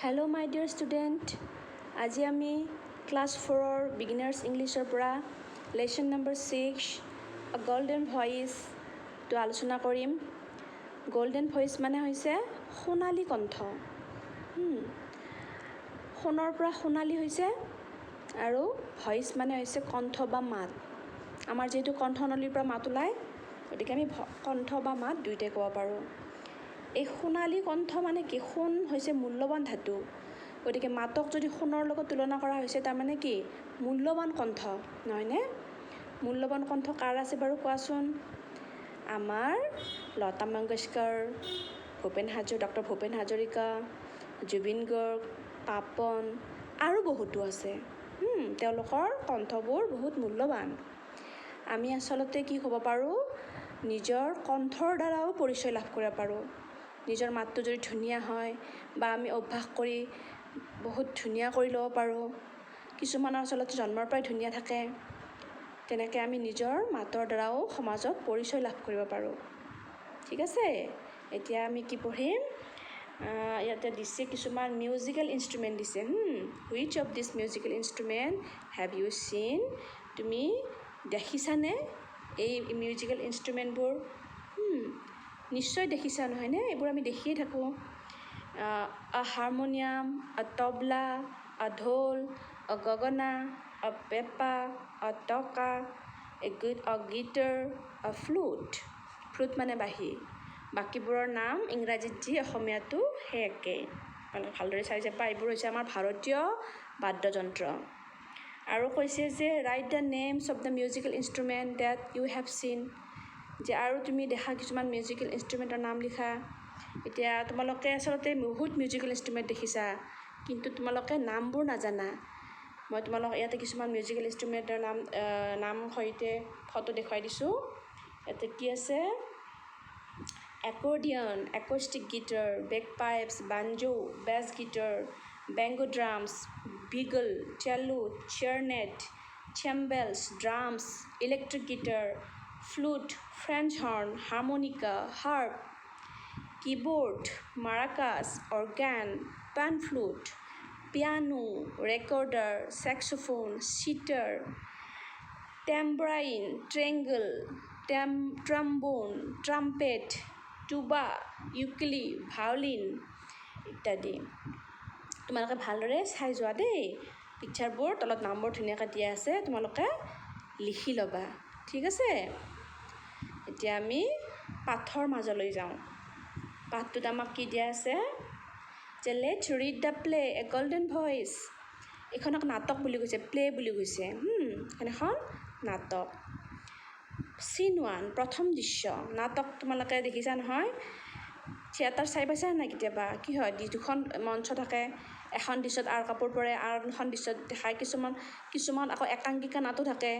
Hello my dear student, আজি আমি class 4ৰ beginners ইংলিছৰ পৰা লেচন নম্বৰ 6 গোল্ডেন ভইচটো আলোচনা কৰিম। গোল্ডেন ভইচ মানে হৈছে সোণালী কণ্ঠ। সোণৰ পৰা সোণালী হৈছে আৰু ভইচ মানে হৈছে কণ্ঠ বা মাত। আমাৰ যিহেতু কণ্ঠনলীৰ পৰা মাত ওলায়, গতিকে আমি কণ্ঠ বা মাত দুয়োটাই ক'ব পাৰোঁ। এই সোণালী কণ্ঠ মানে কি? সোণ হৈছে মূল্যৱান ধাতু, গতিকে মাতক যদি সোণৰ লগত তুলনা কৰা হৈছে, তাৰমানে কি মূল্যৱান কণ্ঠ, নহয়নে? মূল্যৱান কণ্ঠ কাৰ আছে বাৰু কোৱাচোন? আমাৰ লতা মংগেশকাৰ, ডক্টৰ ভূপেন হাজৰিকা, জুবিন গাৰ্গ, পাপন আৰু বহুতো আছে। তেওঁলোকৰ কণ্ঠবোৰ বহুত মূল্যৱান। আমি আচলতে কি হ'ব পাৰোঁ? নিজৰ কণ্ঠৰ দ্বাৰাও পৰিচয় লাভ কৰিব পাৰোঁ। নিজৰ মাতটো যদি ধুনীয়া হয় বা আমি অভ্যাস কৰি বহুত ধুনীয়া কৰি ল'ব পাৰোঁ। কিছুমানৰ আচলতে জন্মৰ পৰাই ধুনীয়া থাকে। তেনেকৈ আমি নিজৰ মাতৰ দ্বাৰাও সমাজত পৰিচয় লাভ কৰিব পাৰোঁ। ঠিক আছে, এতিয়া আমি কি পঢ়িম? ইয়াতে দিছে কিছুমান মিউজিকেল ইনষ্ট্ৰুমেণ্ট দিছে। Which of this musical instrument have U চিন? তুমি দেখিছানে এই মিউজিকেল ইনষ্ট্ৰুমেণ্টবোৰ? নিশ্চয় দেখিছা, নহয়নে? এইবোৰ আমি দেখিয়ে থাকোঁ। হাৰমনিয়াম, তবলা, ঢোল, গগনা, পেঁপা, টকা, গিটাৰ, ফ্লুট। ফ্লুট মানে বাঁহী। বাকীবোৰৰ নাম ইংৰাজীত যি, অসমীয়াটো সেই একেই। ভালদৰে চাই যাবা, এইবোৰ হৈছে আমাৰ ভাৰতীয় বাদ্যযন্ত্ৰ। আৰু কৈছে যে write the names of the musical instrument that you have seen. যে আৰু তুমি দেখা কিছুমান মিউজিকেল ইনষ্ট্ৰুমেণ্টৰ নাম লিখা। এতিয়া তোমালোকে আচলতে বহুত মিউজিকেল ইনষ্ট্ৰুমেণ্ট দেখিছা, কিন্তু তোমালোকে নামবোৰ নাজানা। মই তোমালোকক ইয়াতে কিছুমান মিউজিকেল ইনষ্ট্ৰুমেণ্টৰ নাম সৈতে ফটো দেখুৱাই দিছোঁ। ইয়াতে কি আছে? একৰ্ডিয়ন, acoustic guitar, bagpipes, banjo, bass guitar, bongo drums, bugle, cello, clarinet, cymbals, drums, electric guitar, flute, French horn, harmonica, harp, keyboard, maracas, organ, pan flute, piano, recorder, saxophone, sitar, tambourine, triangle, trombone, trumpet, tuba, ukulele, violin ইত্যাদি। তোমালোকে ভালদৰে চাই যোৱা দেই। পিকচাৰবোৰ তলত নামবোৰ ধুনীয়াকৈ দিয়া আছে, তোমালোকে লিখি ল'বা। ঠিক আছে, এতিয়া আমি পাঠৰ মাজলৈ যাওঁ। পাঠটোত আমাক কি দিয়া আছে? যে let's read the play a golden voice. এইখনক নাটক বুলি কৈছে, প্লে বুলি কৈছে। এখন নাটক। চিন 1, প্ৰথম দৃশ্য। নাটক তোমালোকে দেখিছা নহয়? থিয়েটাৰ চাই পাইছা নাই কেতিয়াবা? কি হয়, দুখন মঞ্চ থাকে। এখন দৃশ্যত আৰ কাপোৰ পৰে, আৰু এখন দৃশ্যত দেখায়। কিছুমান আকৌ একাংকিকা নাটো থাকে,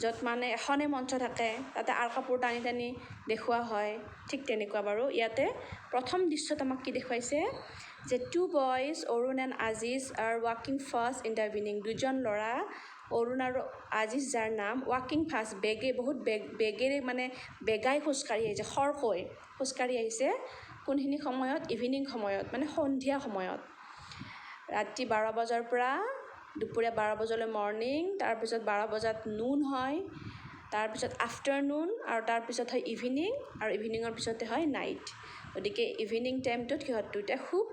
য'ত মানে এখনেই মঞ্চ থাকে, তাতে আৰ কাপোৰ টানি টানি দেখুওৱা হয়। ঠিক তেনেকুৱা বাৰু ইয়াতে প্ৰথম দৃশ্যত আমাক কি দেখুৱাইছে? যে two boys, Arun and Aziz, are ৱাকিং ফাষ্ট ইন দ্য ইভিনিং। দুজন ল'ৰা, অৰুণ আৰু আজিজ, যাৰ নাম, ৱাকিং ফাষ্ট, বহুত বেগেৰে মানে বেগাই খোজকাঢ়ি আহিছে, খৰকৈ খোজকাঢ়ি আহিছে। কোনখিনি সময়ত? ইভিনিং সময়ত, মানে সন্ধিয়া সময়ত। ৰাতি 12 বজাৰ পৰা দুপৰীয়া 12 বজালৈ মৰ্ণিং, তাৰপিছত 12 বজাত নুন হয়, তাৰপিছত আফটাৰনুন, আৰু তাৰপিছত হয় ইভিনিং, আৰু ইভিনিঙৰ পিছতে হয় নাইট। গতিকে ইভিনিং টাইমটোত সিহঁত দুয়োটাই খুব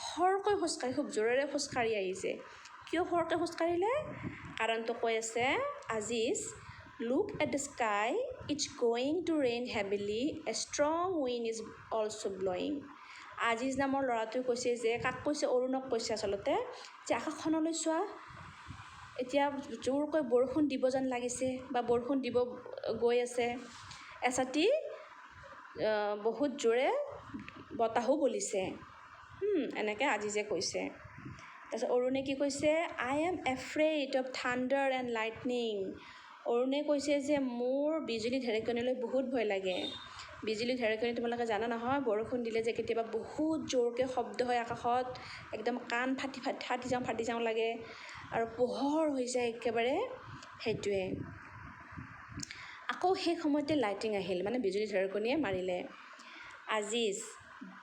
খৰকৈ খোজকাঢ়ি, খুব জোৰেৰে খোজকাঢ়ি আহিছে। কিয় খৰকৈ খোজকাঢ়িলে? কাৰণটো কৈ আছে Aziz, look at the sky, it's going to rain heavily, a strong wind is also' blowing. Aziz নামৰ ল'ৰাটোৱে কৈছে যে, কাক কৈছে? অৰুণক কৈছে আচলতে, যে আকাশখনলৈ চোৱা, এতিয়া জোৰকৈ বৰষুণ দিব যেন লাগিছে, বা বৰষুণ দিব গৈ আছে। এচাটি বহুত জোৰে বতাহো বলিছে। এনেকৈ আজিজে কৈছে। তাৰপিছত অৰুণে কি কৈছে? I am afraid of thunder and lightning. অৰুণে কৈছে যে মোৰ বিজুলী ঢেৰেকনিলৈ বহুত ভয় লাগে। বিজুলী ঢেৰেকনি তোমালোকে জানা নহয়? বৰষুণ দিলে যে কেতিয়াবা বহুত জোৰকৈ শব্দ হয় আকাশত, একদম কাণ ফাটি যাওঁ লাগে, আৰু পোহৰ হৈ যায় একেবাৰে, সেইটোৱে। আকৌ সেই সময়তে লাইটিং আহিল, মানে বিজুলী ঢেৰেকনিয়ে মাৰিলে। Aziz,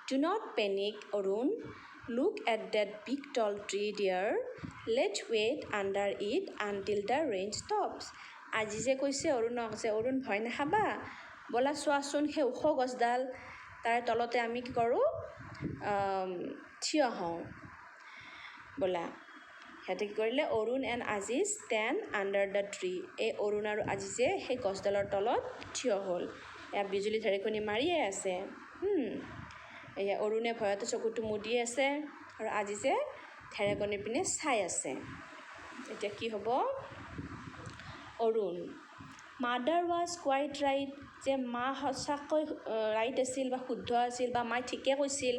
do not panic Arun, Look at that big tall tree there. Let's wait under it until the rain stops. আজি যে কৈছে অৰুণক যে অৰুণ ভয় নাখাবা, ব'লা চোৱাচোন সেই ওখ গছডাল, তাৰে তলতে আমি কি কৰোঁ, থিয় হওঁ ব'লা। সিহঁতে কি কৰিলে, Arun and Aziz stand under the tree. এই অৰুণ আৰু আজিজে সেই গছডালৰ তলত থিয় হ'ল। এয়া বিজুলী ঢেৰেকনি মাৰিয়ে আছে। এয়া অৰুণে ভয়তে চকুটো মুদি আছে আৰু আজিজে ঢেৰেকনি পিনে চাই আছে। এতিয়া কি হ'ব, Arun, mother was quit right, যে মা সঁচাকৈ ৰাইট আছিল বা শুদ্ধ আছিল বা মায়ে ঠিকে কৈছিল।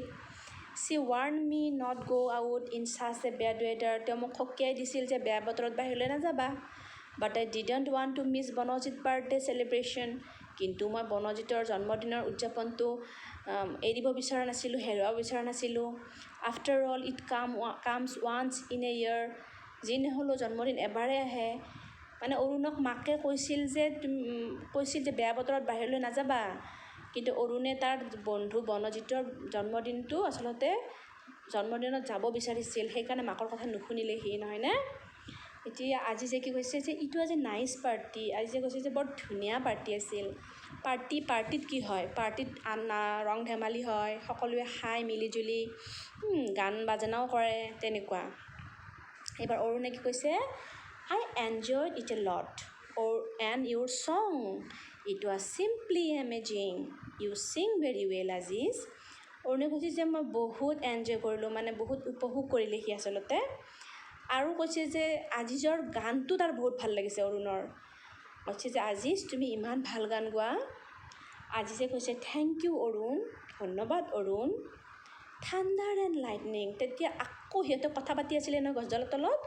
She warn me not go' out in such a bad weather, তেওঁ মোক সকীয়াই দিছিল যে বেয়া বতৰত বাহিৰলৈ নাযাবা। But I didn't want to miss Banajit birthday celebration, কিন্তু মই বনজিতৰ জন্মদিনৰ উদযাপনটো এৰিব বিচৰা নাছিলোঁ, হেৰুৱাব বিচৰা নাছিলোঁ। After all it comes once in a year, যি নহ'লেও জন্মদিন এবাৰেই আহে। মানে অৰুণক মাকে কৈছিল যে বেয়া বতৰত বাহিৰলৈ নাযাবা, কিন্তু অৰুণে তাৰ বন্ধু বনজিতৰ জন্মদিনটো আচলতে জন্মদিনত যাব বিচাৰিছিল, সেইকাৰণে মাকৰ কথা নুশুনিলে সি, নহয়নে? এতিয়া আজি যে কি কৈছে যে ইটো আজি নাইচ পাৰ্টি, আজি যে কৈছে যে বৰ ধুনীয়া পাৰ্টি আছিল। পাৰ্টিত কি হয়, পাৰ্টিত ৰং ধেমালি হয়, সকলোৱে খাই মিলিজুলি গান বাজনাও কৰে, তেনেকুৱা। এইবাৰ অৰুণে কি কৈছে, I enjoyed it a lot, and your song, it was simply amazing, you sing very well, Aziz. অৰুণে কৈছে যে মই বহুত এনজয় কৰিলোঁ, মানে বহুত উপভোগ কৰিলে সি আচলতে। আৰু কৈছে যে আজিজৰ গানটো তাৰ বহুত ভাল লাগিছে অৰুণৰ। কৈছে যে আজিজ তুমি ইমান ভাল গান গোৱা। আজিজে কৈছে থেংক ইউ অৰুণ, ধন্যবাদ অৰুণ। থাণ্ডাৰ এণ্ড লাইটনিং, তেতিয়া আকৌ সিহঁতে কথা পাতি আছিলে নহয় গছডালৰ তলত,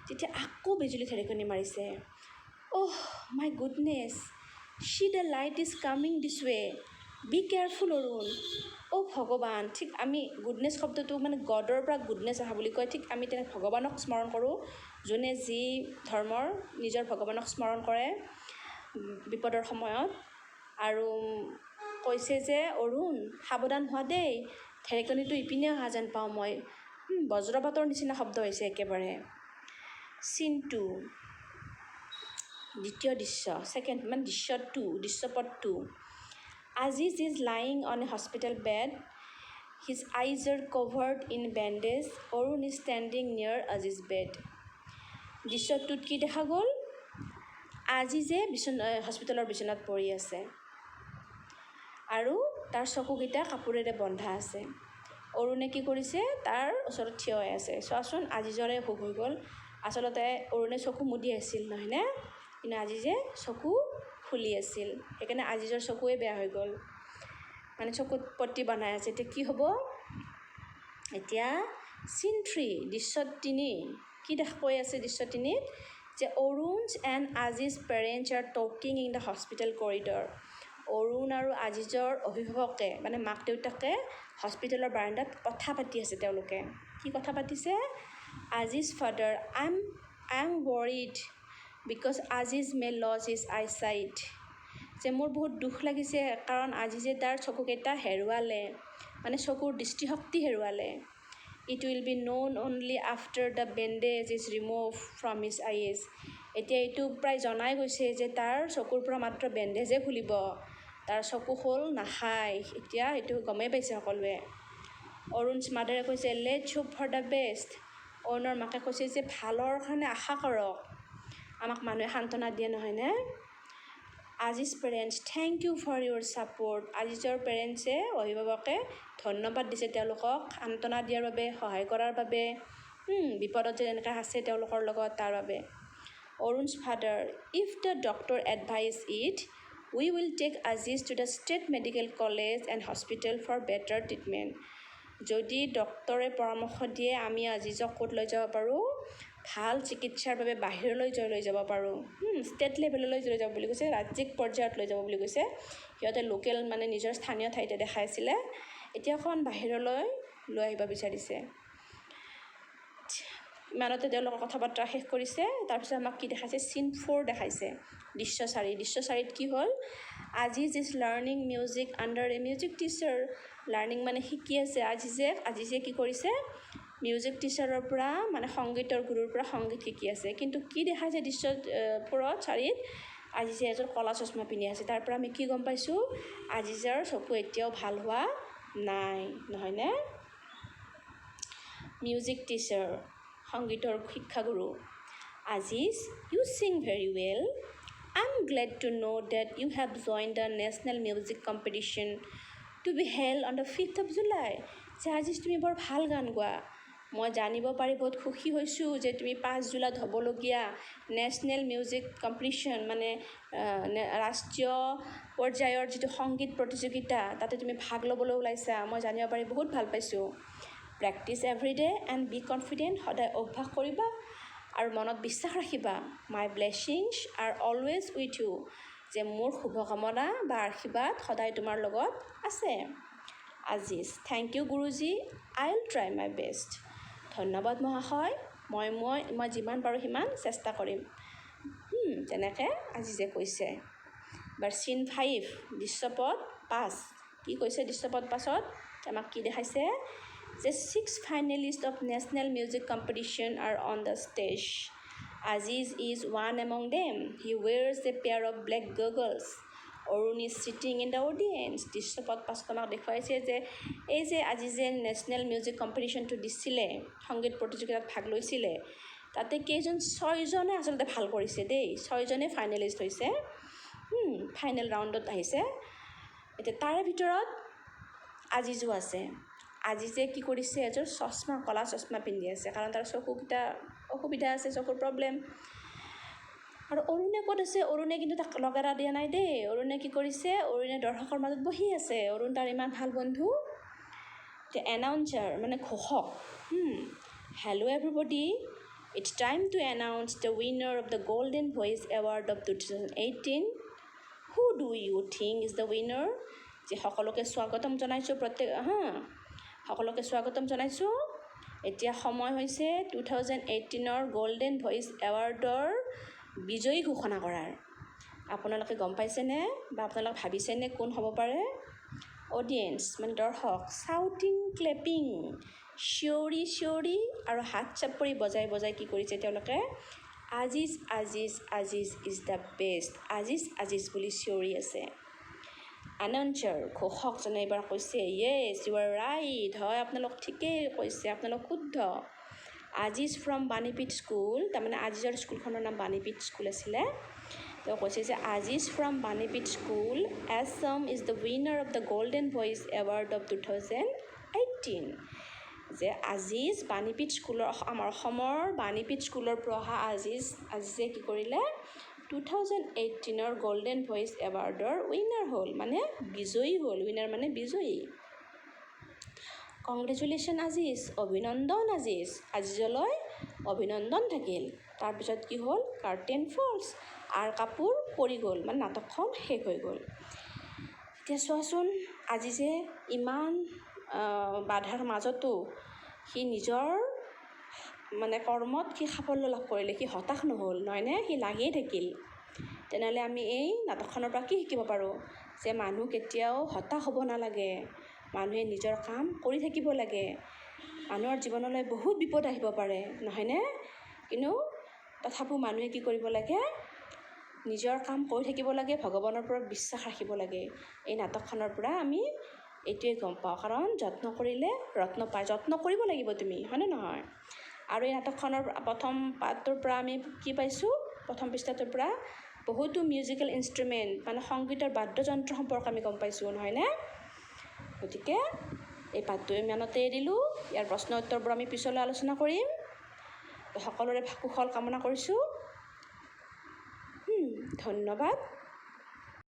তেতিয়া আকৌ বিজুলী ঢেৰেকনি মাৰিছে। Oh my goodness, see the light is coming this way, be careful Arun. অ' ভগৱান, ঠিক আমি গুডনেছ শব্দটো মানে গডৰ পৰা গুডনেছ অহা বুলি কয়, ঠিক আমি তেনে ভগৱানক স্মৰণ কৰোঁ, যোনে যি ধৰ্মৰ নিজৰ ভগৱানক স্মৰণ কৰে বিপদৰ সময়ত। আৰু কৈছে যে অৰুণ সাৱধান হোৱা দেই, ঢেৰেকনিটো ইপিনে অহা যেন পাওঁ মই, বজ্ৰপাতৰ নিচিনা শব্দ হৈছে একেবাৰে। চিন 2, দ্বিতীয় দৃশ্য, দৃশ্যপট 2। Aziz is lying on a hospital bed. His eyes are covered in bandage. Arun is standing near Aziz's bed. দৃশ্যটোত কি দেখা গ'ল, আজিজে হস্পিটেলৰ বিচনাত পৰি আছে আৰু তাৰ চকুকেইটা কাপোৰেৰে বন্ধা আছে। অৰুণে কি কৰিছে, তাৰ ওচৰত থিয় হৈ আছে। চোৱাচোন আজিজৰে অসুখ হৈ গ'ল। আচলতে অৰুণে চকু মুদি আছিল নহয়নে, কিন্তু আজিজে চকু খুলি আছিল, সেইকাৰণে আজিজৰ চকুৱে বেয়া হৈ গ'ল, মানে চকুত পট্টি বনাই আছে। এতিয়া কি হ'ব, এতিয়া চিন 3, দৃশ্য 3, কি কৈ আছে দৃশ্য 3ত, যে Arun's and Aziz parents are talking in the hospital corridor. Arun আৰু আজিজৰ অভিভাৱকে মানে মাক দেউতাকে হস্পিটেলৰ বাৰাণ্ডাত কথা পাতি আছে। তেওঁলোকে কি কথা পাতিছে, Aziz father, I am worried because Aziz may lose his eyesight, যে মোৰ বহুত দুখ লাগিছে কাৰণ আজিজে তাৰ চকুকেইটা হেৰুৱালে, মানে চকুৰ দৃষ্টিশক্তি হেৰুৱালে। It will be known only after the bandage is remove from his eyes, এতিয়া এইটো প্ৰায় জনাই গৈছে যে তাৰ চকুৰ পৰা মাত্ৰ বেণ্ডেজে খুলিব, তাৰ চকু হ'ল নাখায়, এতিয়া এইটো গমেই পাইছে সকলোৱে। অৰুণছ মাদাৰে কৈছে let's hope for the best, অৰুণৰ মাকে কৈছে যে ভালৰ কাৰণে আশা কৰক, আমাক মানুহে সান্তনা দিয়ে নহয়নে। Aziz parents thank you for your support, আজিজৰ পেৰেণ্টছে অভিভাৱকে ধন্যবাদ দিছে তেওঁলোকক সান্তনা দিয়াৰ বাবে, সহায় কৰাৰ বাবে, বিপদত যে এনেকৈ আছে তেওঁলোকৰ লগত তাৰ বাবে। Arun's father, if the doctor advise it, we will take Aziz to the state medical college and hospital for better treatment, যদি ডক্টৰে পৰামৰ্শ দিয়ে আমি আজিজক ক'ত লৈ যাব পাৰোঁ, ভাল চিকিৎসাৰ বাবে বাহিৰলৈ লৈ যাব পাৰোঁ, ষ্টেট লেভেললৈ লৈ যাব বুলি কৈছে, ৰাজ্যিক পৰ্যায়ত লৈ যাব বুলি কৈছে। সিহঁতে লোকেল মানে নিজৰ স্থানীয় ঠাইতে দেখাইছিলে, এতিয়া অকণ বাহিৰলৈ লৈ আহিব বিচাৰিছে। ইমানতে তেওঁলোকৰ কথা বতৰা শেষ কৰিছে। তাৰপিছত আমাক কি দেখাইছে, চিন 4 দেখাইছে, দৃশ্য 4। দৃশ্য 4ত কি হ'ল, Aziz is learning music under A music teacher learning মানে শিকি আছে। আজিজে কি কৰিছে, মিউজিক টিচাৰৰ পৰা মানে সংগীতৰ গুৰুৰ পৰা সংগীত শিকি আছে। কিন্তু কি দেখাইছে দৃশ্যবোৰত চাৰিত, আজিজে এযোৰ ক'লা চশমা পিন্ধি আছে। তাৰ পৰা আমি কি গম পাইছোঁ, আজিজৰ চকু এতিয়াও ভাল হোৱা নাই, নহয়নে? মিউজিক টিচাৰ, সংগীতৰ শিক্ষাগুৰু। Aziz, you sing very well. I'm glad to know that you have joined the National Music Competition to be held on the 5th of July. যে আজিজ তুমি বৰ ভাল গান গোৱা। মই জানিব পাৰি বহুত সুখী হৈছোঁ যে তুমি 5 জুলাইত হ'বলগীয়া নেশ্যনেল মিউজিক কম্পিটিশ্যন মানে ৰাষ্ট্ৰীয় পৰ্যায়ৰ যিটো সংগীত প্ৰতিযোগিতা তাতে তুমি ভাগ ল'বলৈ ওলাইছা। মই জানিব পাৰি বহুত ভাল পাইছোঁ। Practice every day and be confident, সদায় অভ্যাস কৰিবা আৰু মনত বিশ্বাস ৰাখিবা। My blessings are always with you, যে মোৰ শুভকামনা বা আশীৰ্বাদ সদায় তোমাৰ লগত আছে। Aziz, thank you guruji, I will try my best. ধন্যবাদ মহাশয়, মই যিমান পাৰোঁ সিমান চেষ্টা কৰিম। তেনেকৈ আজিজে কৈছে। বাৰ চিন 5, দৃশ্যপদ 5 কি কৈছে? দৃশ্যপদ 5ত আমাক কি দেখাইছে যে 6 finalists of National Music Competition are on the stage. Aziz is one among them. He wears a pair of black goggles. Arun is sitting in the audience. দৃশ্যপদ 5 আমাক দেখুৱাইছে যে এই যে আজি যে নেশ্যনেল মিউজিক কম্পিটিশ্যনটো দিছিলে, সংগীত প্ৰতিযোগিতাত ভাগ লৈছিলে, তাতে কেইজন 6জনে আচলতে ভাল কৰিছে দেই। 6জনে ফাইনেলিষ্ট হৈছে, ফাইনেল ৰাউণ্ডত আহিছে। এতিয়া তাৰে ভিতৰত আজিজো আছে। আজিজে কি কৰিছে, এযোৰ চশমা, ক'লা চশমা পিন্ধি আছে, কাৰণ তাৰ চকুকেইটা অসুবিধা আছে, চকুৰ প্ৰব্লেম। আৰু অৰুণে ক'ত আছে? অৰুণে কিন্তু তাক লগাৰা দিয়া নাই দেই। অৰুণে কি কৰিছে, অৰুণে দৰ্শকৰ মাজত বহি আছে। অৰুণ তাৰ ইমান ভাল বন্ধু। এতিয়া এনাউন্সাৰ মানে ঘোষক। Hello' everybody, it's time to announce the winner of the golden voice award of 2018. Who do you think is the winner? যে সকলোকে স্বাগতম জনাইছোঁ, সকলোকে স্বাগতম জনাইছোঁ। এতিয়া সময় হৈছে 2018ৰ গল্ডেন ভইচ এৱাৰ্ডৰ বিজয়ী ঘোষণা কৰাৰ। আপোনালোকে গম পাইছেনে বা আপোনালোকে ভাবিছেনে কোন হ'ব পাৰে? অডিয়েন্স মানে দৰ্শক। চাউটিং, ক্লেপিং, চিঞৰি চিঞৰি আৰু হাত চাপৰি বজাই বজাই কি কৰিছে তেওঁলোকে? Aziz Aziz Aziz is the best, Aziz Aziz বুলি চিঞৰি আছে। এনাউন্সাৰ ঘোষকজনে এইবাৰ কৈছে, য়েছ ইউ আৰ ৰাইট, হয় আপোনালোক ঠিকেই কৈছে, আপোনালোক শুদ্ধ। আজিজ ফ্ৰম বাণীপীঠ স্কুল, তাৰমানে আজিজৰ স্কুলখনৰ নাম বাণীপীঠ স্কুল আছিলে। তেওঁ কৈছে যে Aziz from Banipith school Assam is the winner of the golden voice award of 2018. যে আজিজ বাণীপীঠ স্কুলৰ, আমাৰ অসমৰ বাণীপীঠ স্কুলৰ পৰা অহা আজিজে কি কৰিলে? 2018ৰ গল্ডেন ভইচ এৱাৰ্ডৰ উইনাৰ হ'ল, মানে বিজয়ী হ'ল। উইনাৰ মানে বিজয়ী। কংগ্ৰেচুলেশ্যন আজিজ, অভিনন্দন আজিজ। আজিজলৈ অভিনন্দন থাকিল। তাৰপিছত কি হ'ল? কাৰ্টেন ফল্ছ, আৰু কাপোৰ পৰি গ'ল, মানে নাটকখন শেষ হৈ গ'ল। এতিয়া চোৱাচোন, আজিজে ইমান বাধাৰ মাজতো সি নিজৰ মানে কৰ্মত সি সাফল্য লাভ কৰিলে, সি হতাশ নহ'ল, নহয়নে? সি লাগিয়ে থাকিল। তেনেহ'লে আমি এই নাটকখনৰ পৰা কি শিকিব পাৰোঁ? যে মানুহ কেতিয়াও হতাশ হ'ব নালাগে, মানুহে নিজৰ কাম কৰি থাকিব লাগে। মানুহৰ জীৱনলৈ বহুত বিপদ আহিব পাৰে, নহয়নে? কিন্তু তথাপিও মানুহে কি কৰিব লাগে? নিজৰ কাম কৰি থাকিব লাগে, ভগৱানৰ ওপৰত বিশ্বাস ৰাখিব লাগে। এই নাটকখনৰ পৰা আমি এইটোৱে গম পাওঁ, কাৰণ যত্ন কৰিলে ৰত্ন পায়। যত্ন কৰিব লাগিব তুমি, হয়নে নহয়? আৰু এই নাটকখনৰ প্ৰথম পাঠটোৰ পৰা আমি কি পাইছোঁ? প্ৰথম পৃষ্ঠাটোৰ পৰা বহুতো মিউজিকেল ইনষ্ট্ৰুমেণ্ট মানে সংগীতৰ বাদ্যযন্ত্ৰ সম্পৰ্কে আমি গম পাইছোঁ, নহয়নে? গতিকে এই পাঠটো ইমানতে এৰিলোঁ। ইয়াৰ প্ৰশ্ন উত্তৰবোৰ আমি পিছলৈ আলোচনা কৰিম। সকলোৰে কুশল কামনা কৰিছোঁ। ধন্যবাদ।